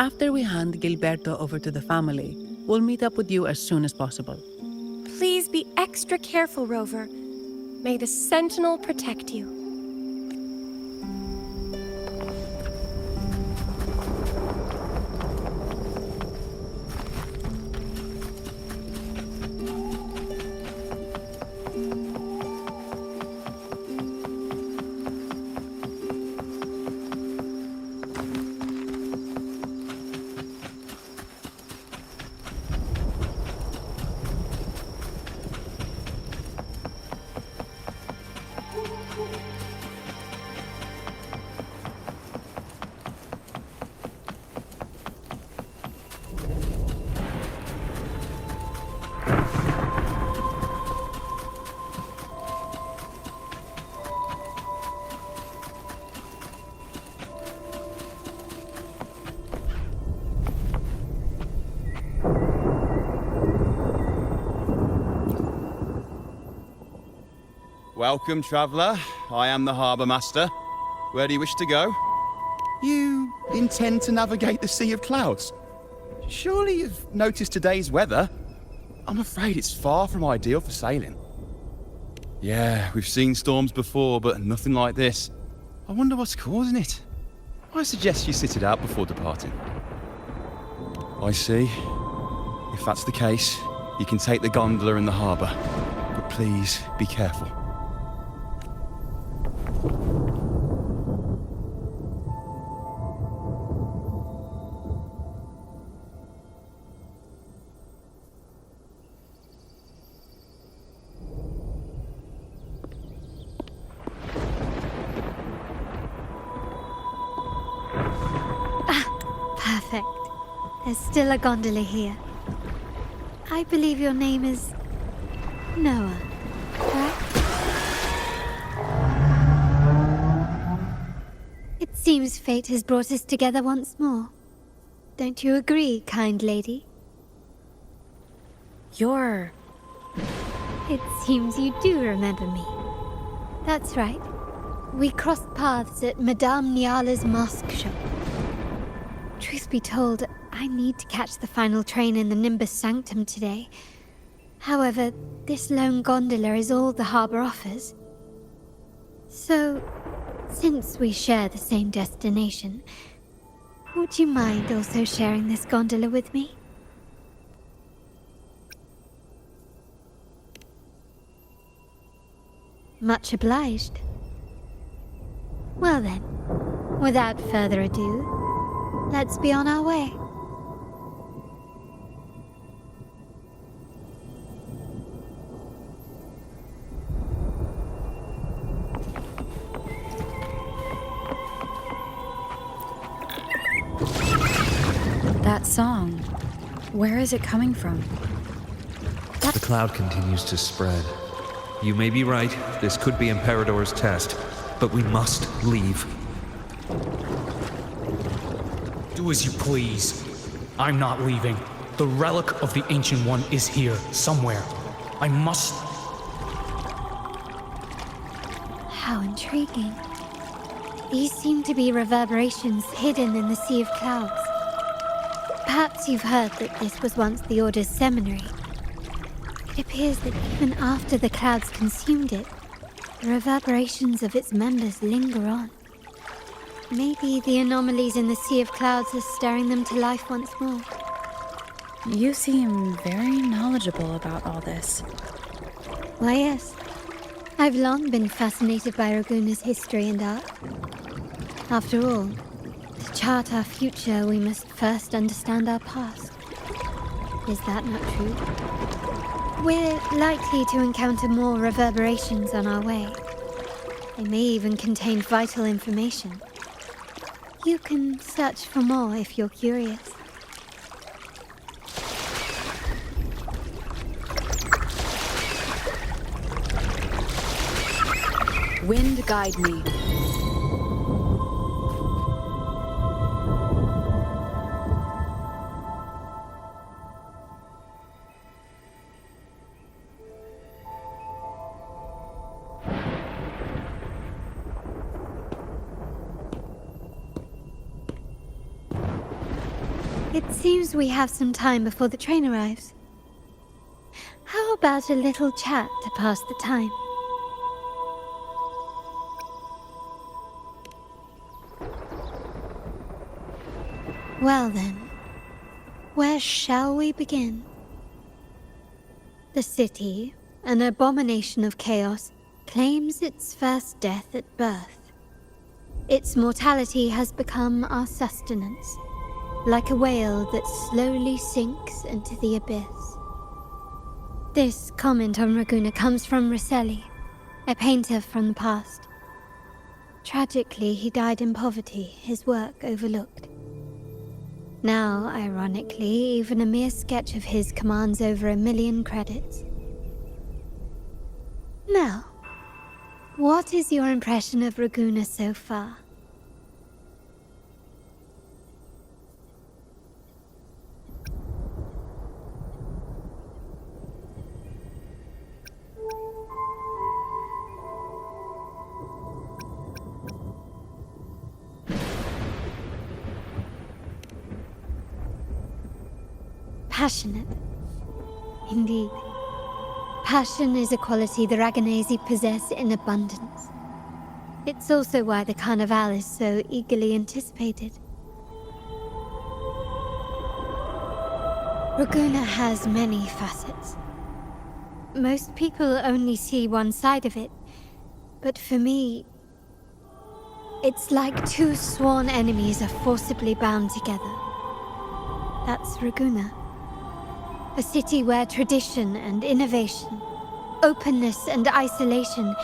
After we hand Gilberto over to the family, we'll meet up with you as soon as possible. Please be extra careful, Rover. May the Sentinel protect you. Welcome, traveller. I am the Harbour Master. Where do you wish to go? You intend to navigate the Sea of Clouds? Surely you've noticed today's weather? I'm afraid it's far from ideal for sailing. Yeah, we've seen storms before, but nothing like this. I wonder what's causing it. I suggest you sit it out before departing. I see. If that's the case, you can take the gondola in the harbour. But please, be careful. Perfect. There's still a gondola here. I believe your name is Noah, correct? It seems fate has brought us together once more. Don't you agree, kind lady? It seems you do remember me. That's right. We crossed paths at Madame Niala's mosque shop. Truth be told, I need to catch the final train in the Nimbus Sanctum today. However, this lone gondola is all the harbour offers. So, since we share the same destination, would you mind also sharing this gondola with me? Much obliged. Well then, without further ado, let's be on our way. That song, where is it coming from? The cloud continues to spread. You may be right, this could be Imperador's test, but we must leave. Do as you please. I'm not leaving. The relic of the Ancient One is here, somewhere. I must... How intriguing. These seem to be reverberations hidden in the Sea of Clouds. Perhaps you've heard that this was once the Order's seminary. It appears that even after the clouds consumed it, the reverberations of its members linger on. Maybe the anomalies in the Sea of Clouds are stirring them to life once more. You seem very knowledgeable about all this. Why, yes. I've long been fascinated by Raguna's history and art. After all, to chart our future, we must first understand our past. Is that not true? We're likely to encounter more reverberations on our way. They may even contain vital information. You can search for more if you're curious. Wind guide me. It seems we have some time before the train arrives. How about a little chat to pass the time? Well then, where shall we begin? The city, an abomination of chaos, claims its first death at birth. Its mortality has become our sustenance, like a whale that slowly sinks into the abyss. This comment on Raguna comes from Rosselli, a painter from the past. Tragically, he died in poverty, his work overlooked. Now, ironically, even a mere sketch of his commands over 1 million credits. Now, what is your impression of Raguna so far? Passionate. Indeed. Passion is a quality the Raganesi possess in abundance. It's also why the Carnival is so eagerly anticipated. Raguna has many facets. Most people only see one side of it, but for me, it's like two sworn enemies are forcibly bound together. That's Raguna. A city where tradition and innovation, openness and isolation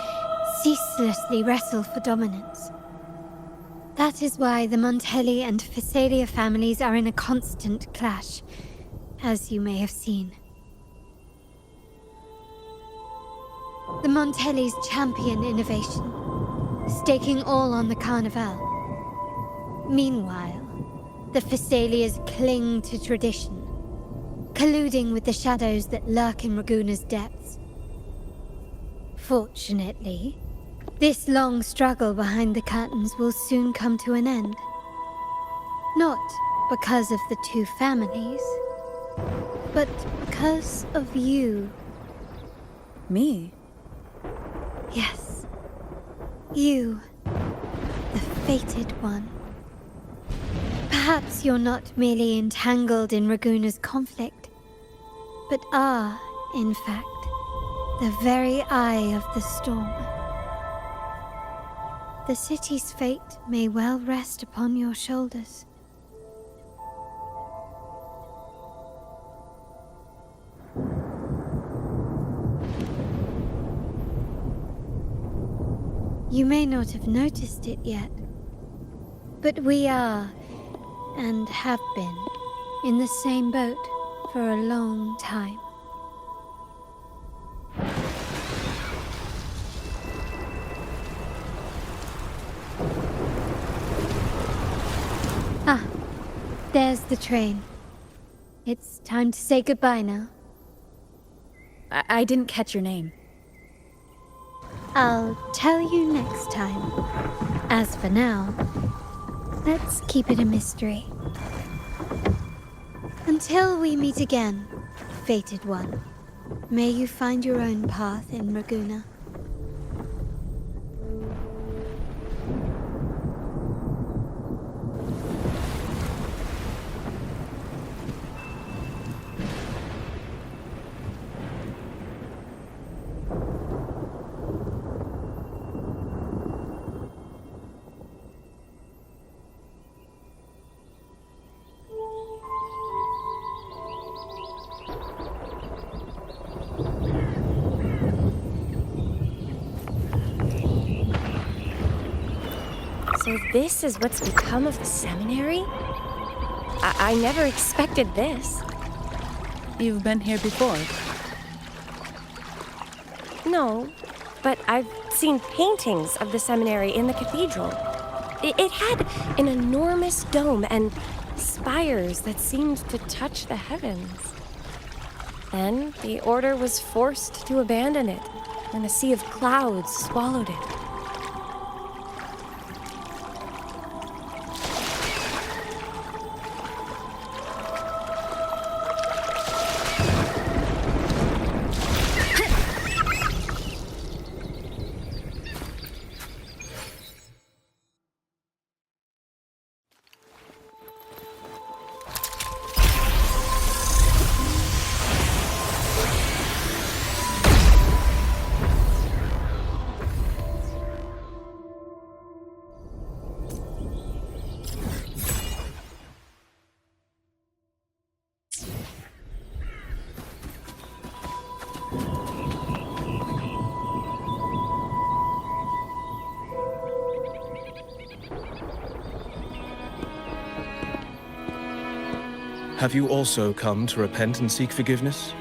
ceaselessly wrestle for dominance. That is why the Montelli and Phasalia families are in a constant clash, as you may have seen. The Montellis champion innovation, staking all on the Carnival. Meanwhile, the Phasalias cling to tradition, colluding with the shadows that lurk in Raguna's depths. Fortunately, this long struggle behind the curtains will soon come to an end. Not because of the two families, but because of you. Me? Yes. You. The fated one. Perhaps you're not merely entangled in Raguna's conflict, but are, in fact, the very eye of the storm. The city's fate may well rest upon your shoulders. You may not have noticed it yet, but we are, and have been, in the same boat for a long time. Ah, there's the train. It's time to say goodbye now. I didn't catch your name. I'll tell you next time. As for now, let's keep it a mystery. Until we meet again, fated one, may you find your own path in Raguna. So this is what's become of the seminary? I never expected this. You've been here before. No, but I've seen paintings of the seminary in the cathedral. It had an enormous dome and spires that seemed to touch the heavens. Then the order was forced to abandon it when a sea of clouds swallowed it. Have you also come to repent and seek forgiveness?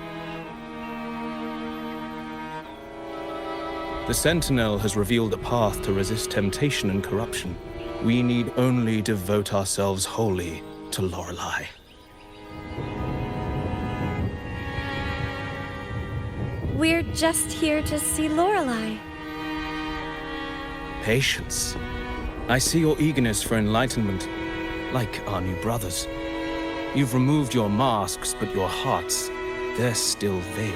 The Sentinel has revealed a path to resist temptation and corruption. We need only devote ourselves wholly to Lorelei. We're just here to see Lorelei. Patience. I see your eagerness for enlightenment, like our new brothers. You've removed your masks, but your hearts, they're still veiled.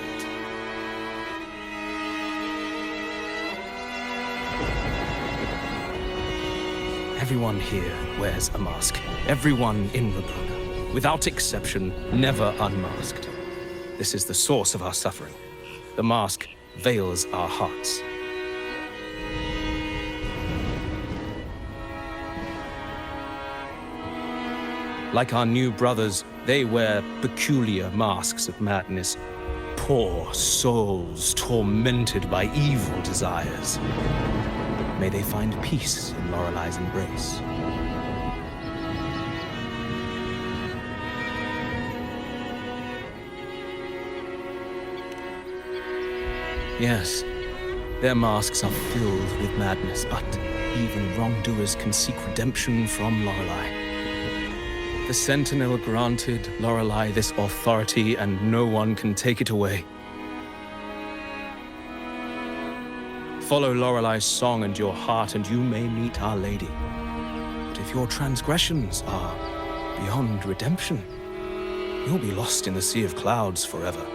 Everyone here wears a mask. Everyone in Rabboni, without exception, never unmasked. This is the source of our suffering. The mask veils our hearts. Like our new brothers, they wear peculiar masks of madness. Poor souls tormented by evil desires. May they find peace in Lorelei's embrace. Yes, their masks are filled with madness, but even wrongdoers can seek redemption from Lorelei. The Sentinel granted Lorelei this authority, and no one can take it away. Follow Lorelei's song and your heart, and you may meet Our Lady. But if your transgressions are beyond redemption, you'll be lost in the sea of clouds forever.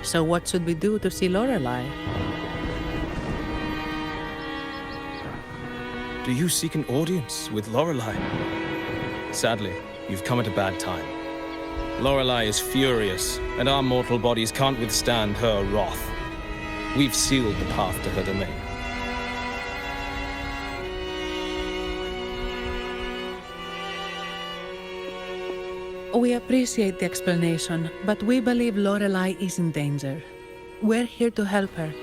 So what should we do to see Lorelei? Do you seek an audience with Lorelei? Sadly, you've come at a bad time. Lorelei is furious, and our mortal bodies can't withstand her wrath. We've sealed the path to her domain. We appreciate the explanation, but we believe Lorelei is in danger. We're here to help her.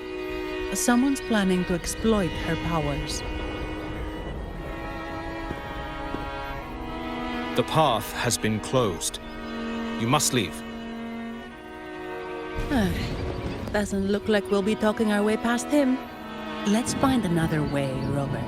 Someone's planning to exploit her powers. The path has been closed. You must leave. Doesn't look like we'll be talking our way past him. Let's find another way, Robert.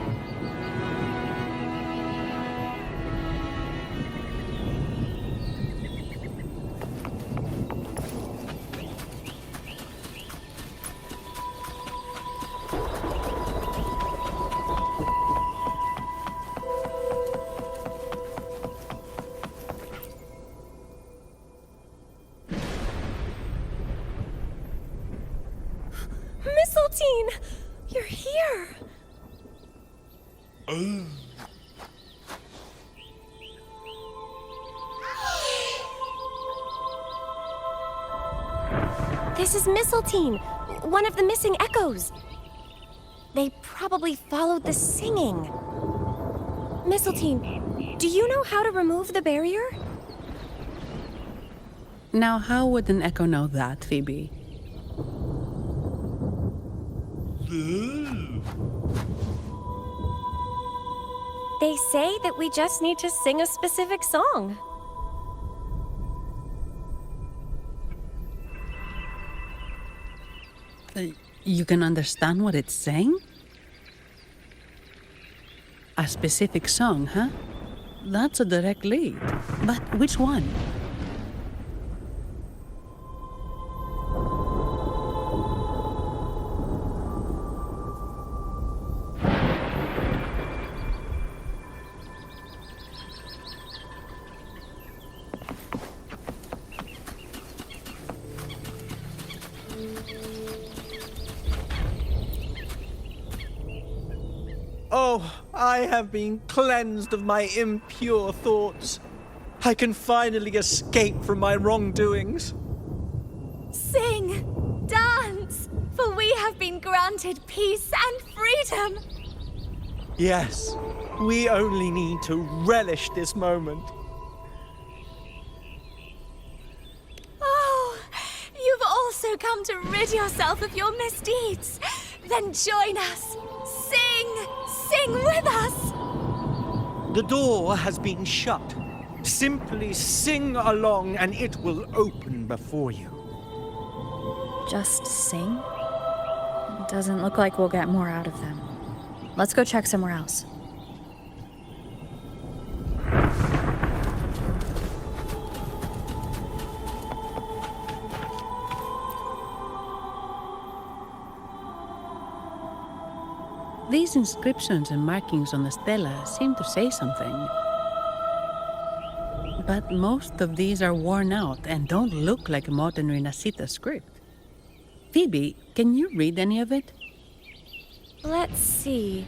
You're here! This is Mistletoe, one of the missing echoes. They probably followed the singing. Mistletoe, do you know how to remove the barrier? Now, how would an echo know that, Phoebe? They say that we just need to sing a specific song. You can understand what it's saying? A specific song, huh? That's a direct lead. But which one? Oh, I have been cleansed of my impure thoughts. I can finally escape from my wrongdoings. Sing, dance, for we have been granted peace and freedom. Yes, we only need to relish this moment. Oh, you've also come to rid yourself of your misdeeds. Then join us. Sing, sing with us! The door has been shut. Simply sing along and it will open before you. Just sing? Doesn't look like we'll get more out of them. Let's go check somewhere else. These inscriptions and markings on the stela seem to say something. But most of these are worn out and don't look like modern Renacita script. Phoebe, can you read any of it? Let's see.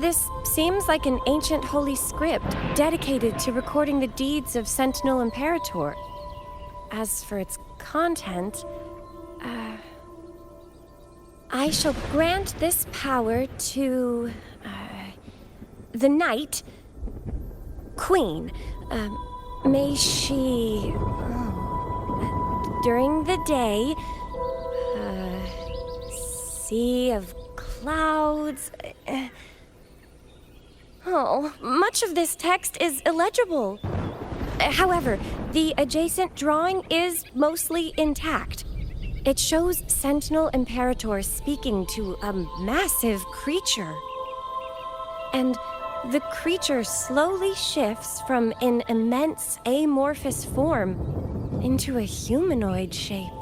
This seems like an ancient holy script dedicated to recording the deeds of Sentinel Imperator. As for its content, I shall grant this power to the Knight Queen. May she, during the day, sea of clouds. Much of this text is illegible. However, the adjacent drawing is mostly intact. It shows Sentinel Imperator speaking to a massive creature. And the creature slowly shifts from an immense amorphous form into a humanoid shape.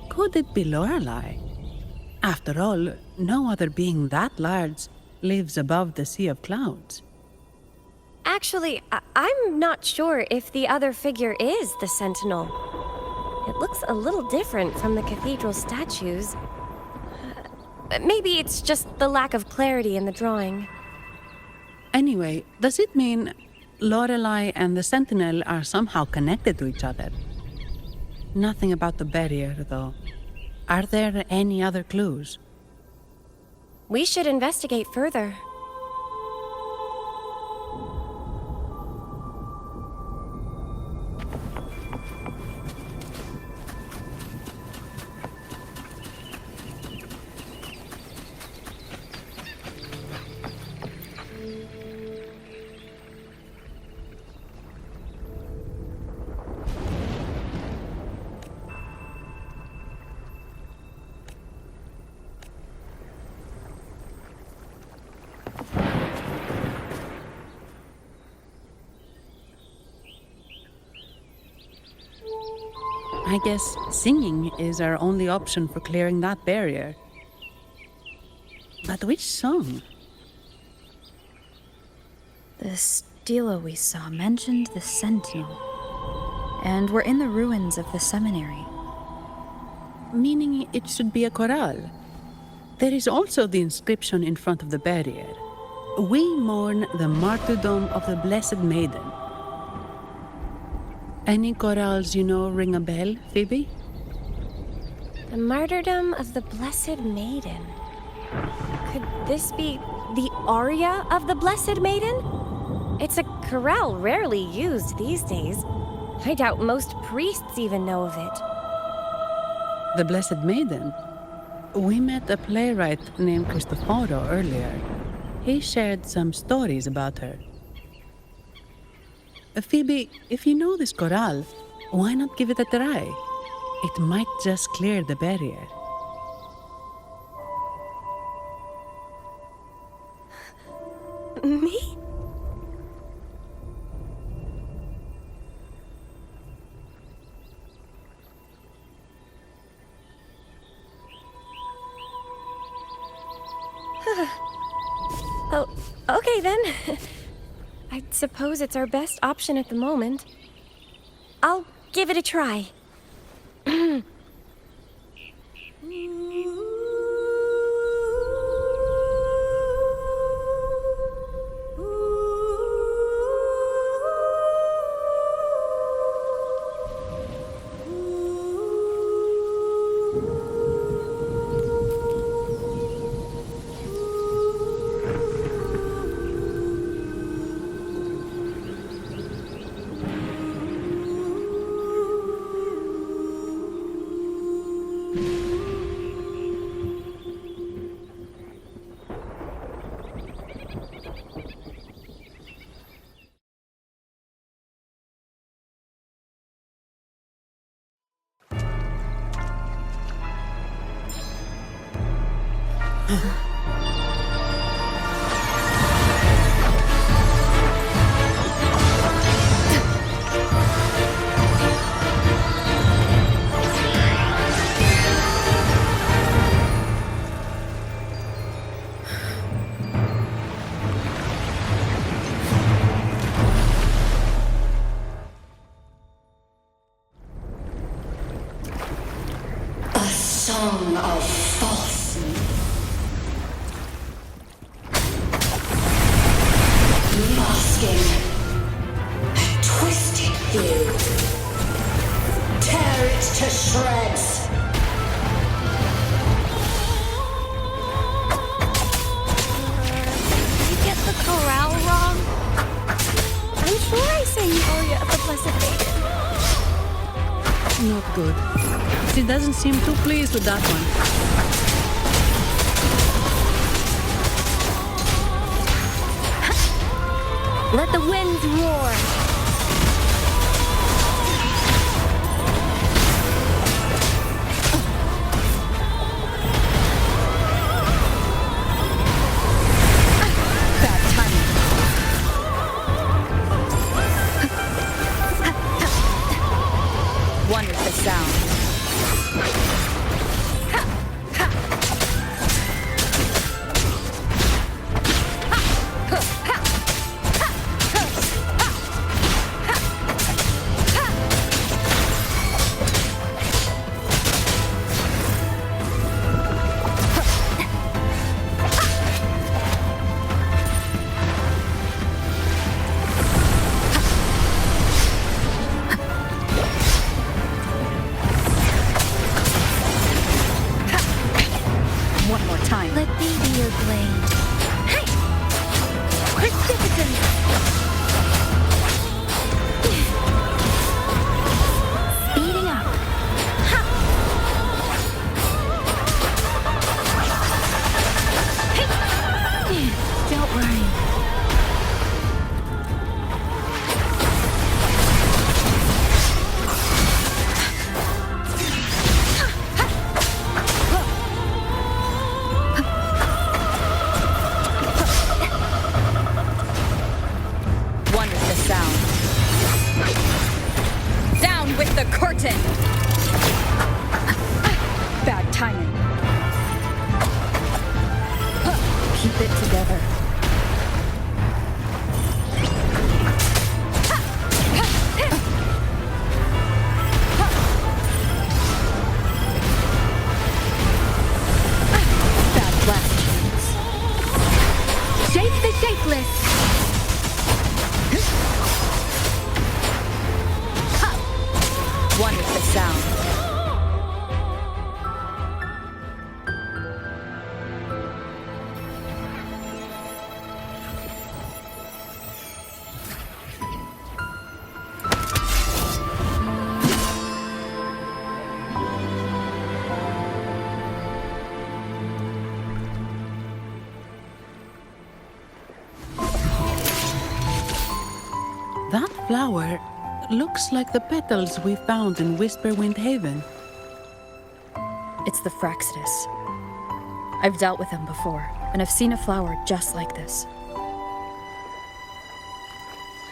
Could it be Lorelei? After all, no other being that large lives above the sea of clouds. Actually, I'm not sure if the other figure is the Sentinel. It looks a little different from the cathedral statues. Maybe it's just the lack of clarity in the drawing. Anyway, does it mean Lorelei and the Sentinel are somehow connected to each other? Nothing about the barrier, though. Are there any other clues? We should investigate further. I guess singing is our only option for clearing that barrier. But which song? The stela we saw mentioned the Sentinel. And we're in the ruins of the seminary. Meaning it should be a chorale. There is also the inscription in front of the barrier. We mourn the martyrdom of the Blessed Maiden. Any chorales you know ring a bell, Phoebe? The martyrdom of the Blessed Maiden. Could this be the aria of the Blessed Maiden? It's a chorale rarely used these days. I doubt most priests even know of it. The Blessed Maiden? We met a playwright named Cristoforo earlier. He shared some stories about her. Phoebe, if you know this chorale, why not give it a try? It might just clear the barrier. Me? Oh, okay then. I suppose it's our best option at the moment. I'll give it a try. Song of falsehood. Masking a twisted view. Tear it to shreds. Did you get the chorale wrong? I'm sure I sang the aria of the Blessed Maiden. Not good. She doesn't seem too pleased with that one. Let the winds roar. Bad timing. Wonderful sound. One more time. Let thee be your blade. Hey! Precipitance! Speeding up. Ha! Hey! Don't worry. Wonderful sound. Down with the curtain! Bad timing. Keep it together. Bad blast chance. Shape the shapeless! Wonderful sound. That flower looks like the petals we found in Whisperwind Haven. It's the Fraxidus. I've dealt with them before, and I've seen a flower just like this.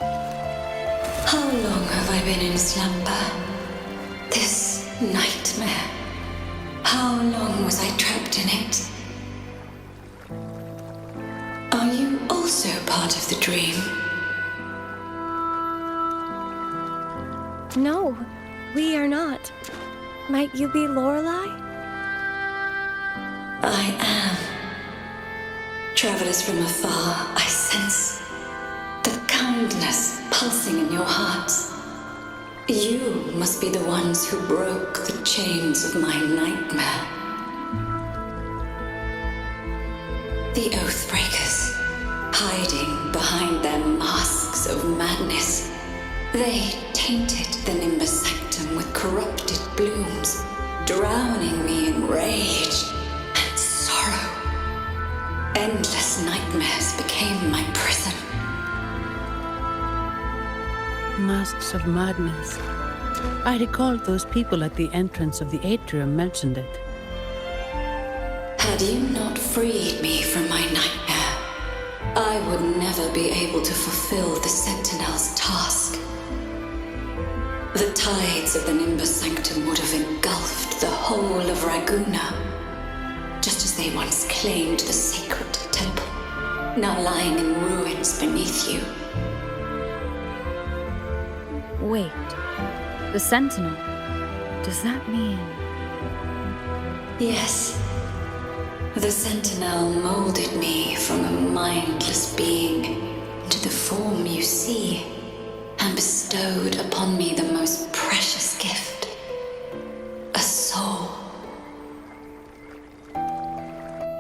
How long have I been in slumber? This nightmare. How long was I trapped in it? Are you also part of the dream? No, we are not. Might you be Lorelei? I am. Travelers from afar, I sense the kindness pulsing in your hearts. You must be the ones who broke the chains of my nightmare. The Oathbreakers, hiding behind their masks of madness. They tainted the Nimbus Sanctum with corrupted blooms, drowning me in rage and sorrow. Endless nightmares became my prison. Masks of madness. I recall those people at the entrance of the atrium mentioned it. Had you not freed me from my nightmare, I would never be able to fulfill the Sentinel's task. The tides of the Nimbus Sanctum would have engulfed the whole of Raguna, just as they once claimed the sacred temple, now lying in ruins beneath you. Wait. The Sentinel. Does that mean... Yes. The Sentinel molded me from a mindless being into the form you see, and bestowed upon me the most precious gift, a soul.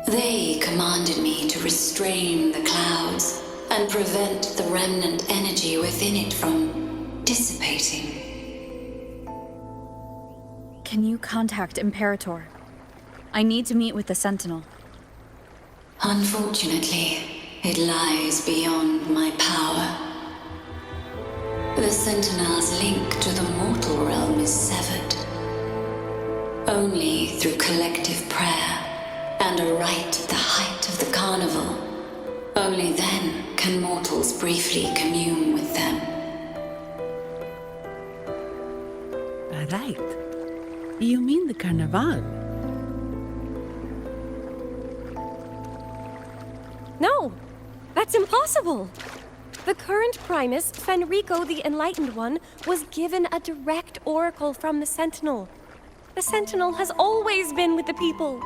They commanded me to restrain the clouds and prevent the remnant energy within it from dissipating. Can you contact Imperator? I need to meet with the Sentinel. Unfortunately, it lies beyond my power. The Sentinel's link to the mortal realm is severed. Only through collective prayer and a rite at the height of the carnival, only then can mortals briefly commune with them. Right. You mean the carnival? No, that's impossible. The current Primus, Fenrico the Enlightened One, was given a direct oracle from the Sentinel. The Sentinel has always been with the people.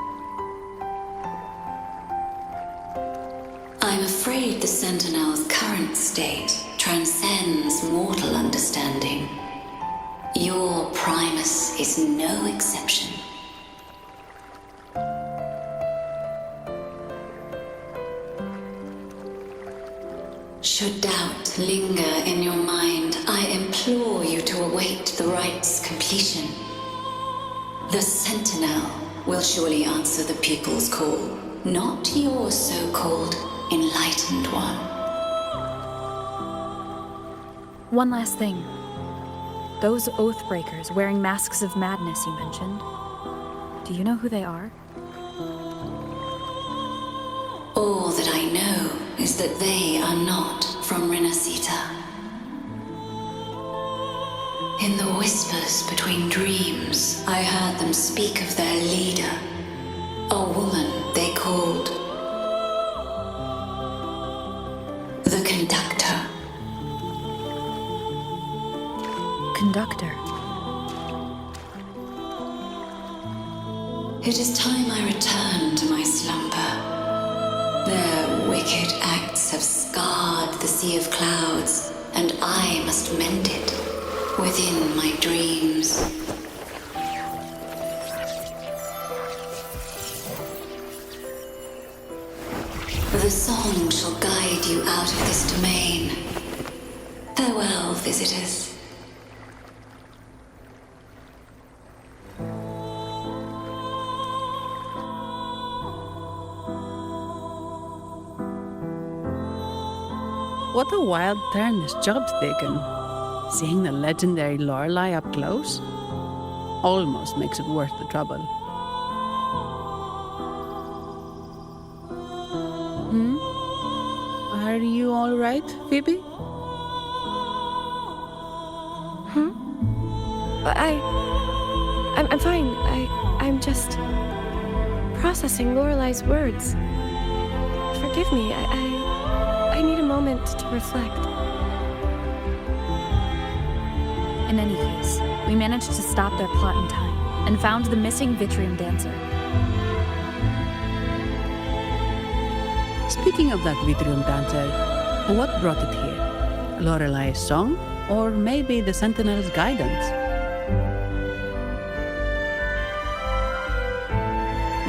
I'm afraid the Sentinel's current state transcends mortal understanding. Your Primus is no exception. Should doubt linger in your mind, I implore you to await the rite's completion. The Sentinel will surely answer the people's call, not your so-called Enlightened One. One last thing. Those Oathbreakers wearing masks of madness you mentioned. Do you know who they are? All that I know is that they are not from Renacita. In the whispers between dreams, I heard them speak of their leader, a woman they called the Conductor. Conductor. It is time I return to my slumber. Their wicked acts have scarred the Sea of Clouds, and I must mend it within my dreams. The song shall guide you out of this domain. Farewell, visitors. What a wild turn this job's taken. Seeing the legendary Lorelei up close almost makes it worth the trouble. Are you all right, Phoebe? I'm fine. I'm just processing Lorelei's words. Forgive me. I need a moment to reflect. In any case, we managed to stop their plot in time and found the missing Vitrium Dancer. Speaking of that Vitrium Dancer, what brought it here? Lorelei's song? Or maybe the Sentinel's guidance?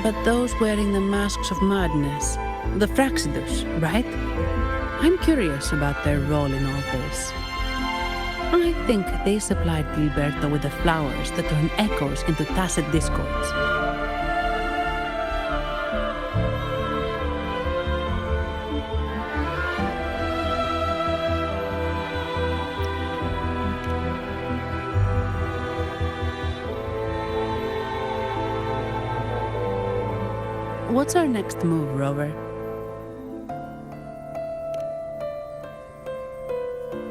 But those wearing the masks of madness, the Fraxidus, right? I'm curious about their role in all this. I think they supplied Gilberto with the flowers that turn echoes into tacit discords. What's our next move, Rover?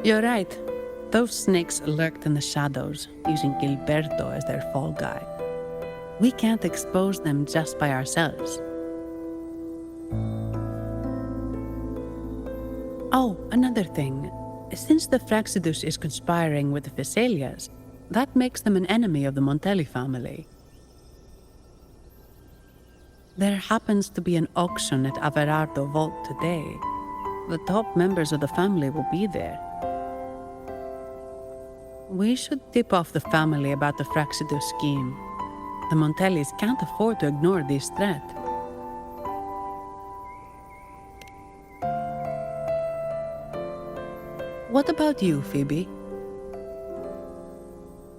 You're right. Those snakes lurked in the shadows, using Gilberto as their fall guy. We can't expose them just by ourselves. Oh, another thing. Since the Fraxidus is conspiring with the Thessalias, that makes them an enemy of the Montelli family. There happens to be an auction at Averardo Vault today. The top members of the family will be there. We should tip off the family about the Fraxidus scheme. The Montellis can't afford to ignore this threat. What about you, Phoebe?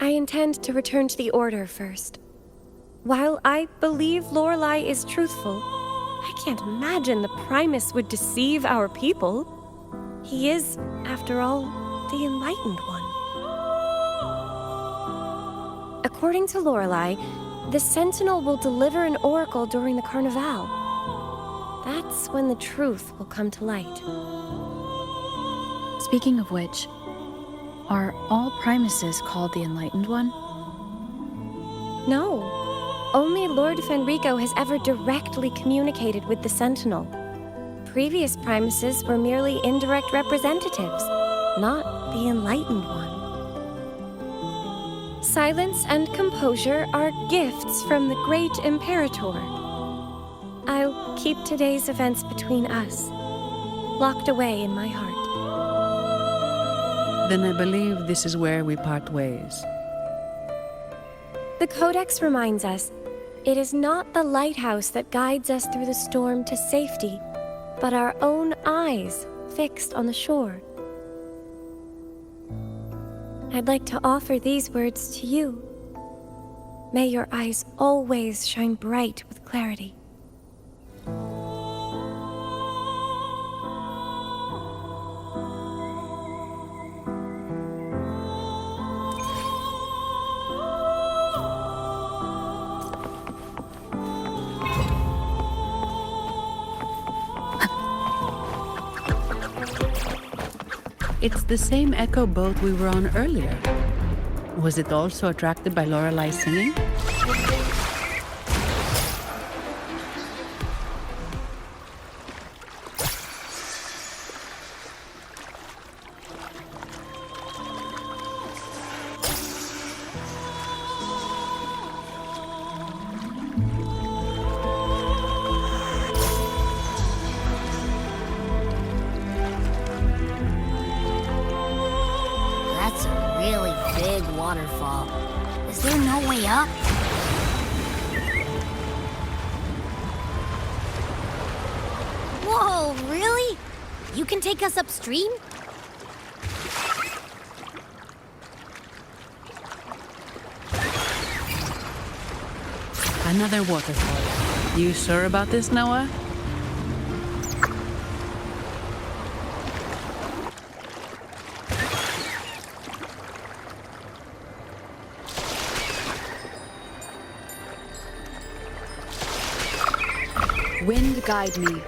I intend to return to the Order first. While I believe Lorelei is truthful, I can't imagine the Primus would deceive our people. He is, after all, the Enlightened One. According to Lorelei, the Sentinel will deliver an oracle during the Carnival. That's when the truth will come to light. Speaking of which, are all Primuses called the Enlightened One? No. Only Lord Fenrico has ever directly communicated with the Sentinel. Previous Primuses were merely indirect representatives, not the Enlightened One. Silence and composure are gifts from the great Imperator. I'll keep today's events between us, locked away in my heart. Then I believe this is where we part ways. The Codex reminds us, it is not the lighthouse that guides us through the storm to safety, but our own eyes fixed on the shore. I'd like to offer these words to you. May your eyes always shine bright with clarity. It's the same echo boat we were on earlier. Was it also attracted by Lorelei singing? That's a really big waterfall. Is there no way up? Whoa, really? You can take us upstream? Another waterfall. You sure about this, Noah? Wind guide me.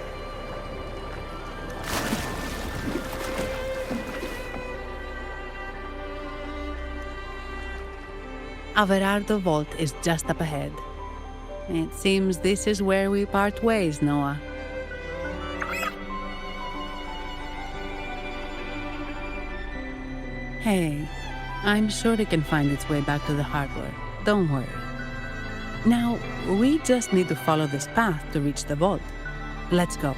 Averardo Vault is just up ahead. It seems this is where we part ways, Noah. Hey, I'm sure it can find its way back to the harbor. Don't worry. Now, we just need to follow this path to reach the vault. Let's go.